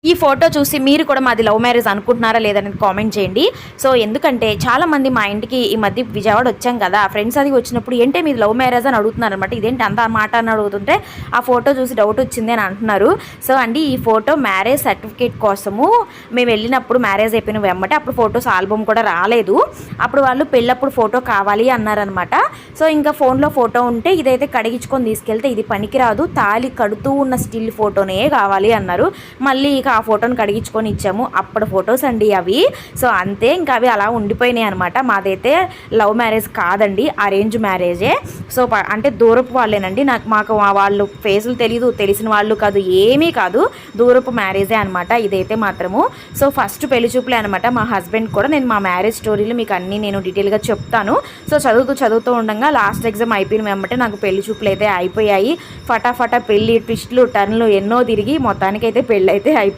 ఈ ఫోటో చూసి మీరు కూడా మాది లవ్ మ్యారేజ్ అనుకుంటున్నారా లేదనేది కామెంట్ చేయండి. సో, ఎందుకంటే చాలామంది మా ఇంటికి ఈ మధ్య విజయవాడ వచ్చాం కదా! ఫ్రెండ్స్ అది వచ్చినప్పుడు ఏంటే మీది లవ్ మ్యారేజ్ అని అడుగుతున్నారనమాట. ఇదేంటి అంత మాట అని అడుగుతుంటే ఆ ఫోటో చూసి డౌట్ వచ్చింది అని అంటున్నారు. సో, అండి ఈ ఫోటో మ్యారేజ్ సర్టిఫికేట్ కోసము మేము వెళ్ళినప్పుడు మ్యారేజ్ అయిపోయిన వెంబటే అప్పుడు ఫోటోస్ ఆల్బమ్ కూడా రాలేదు. అప్పుడు వాళ్ళు పెళ్ళప్పుడు ఫోటో కావాలి అన్నారనమాట. సో, ఇంకా ఫోన్‌లో ఫోటో ఉంటే ఇదైతే కడిగించుకొని తీసుకెళ్తే ఇది పనికిరాదు. తాళి కడుతూ ఉన్న స్టిల్ ఫోటోనే కావాలి అన్నారు. మళ్ళీ ఇక ఆ ఫోటోని కడిగించుకొని ఇచ్చాము. అప్పటి ఫొటోస్ అండి అవి. సో, అంతే ఇంకా అవి అలా ఉండిపోయినాయి అనమాట. మాదైతే లవ్ మ్యారేజ్ కాదండి, అరేంజ్ మ్యారేజే. సో, అంటే దూరపు వాళ్ళేనండి. మాకు వాళ్ళు ఫేసులు తెలీదు, తెలిసిన వాళ్ళు కాదు, ఏమీ కాదు. దూరపు మ్యారేజే అనమాట ఇదైతే మాత్రము. సో, ఫస్ట్ పెళ్లి చూపులే అనమాట. మా హస్బెండ్ కూడా నేను మా మ్యారేజ్ స్టోరీలు మీకు అన్నీ నేను డీటెయిల్గా చెప్తాను. సో, చదువుతూ ఉండగా లాస్ట్ ఎగ్జామ్ అయిపోయిన వెంబటే నాకు పెళ్లి చూపులు అయితే అయిపోయాయి. ఫటాఫటా పెళ్లి ట్విస్టులు టర్న్లు ఎన్నో తిరిగి మొత్తానికైతే పెళ్ళి అయితే అయిపోయింది.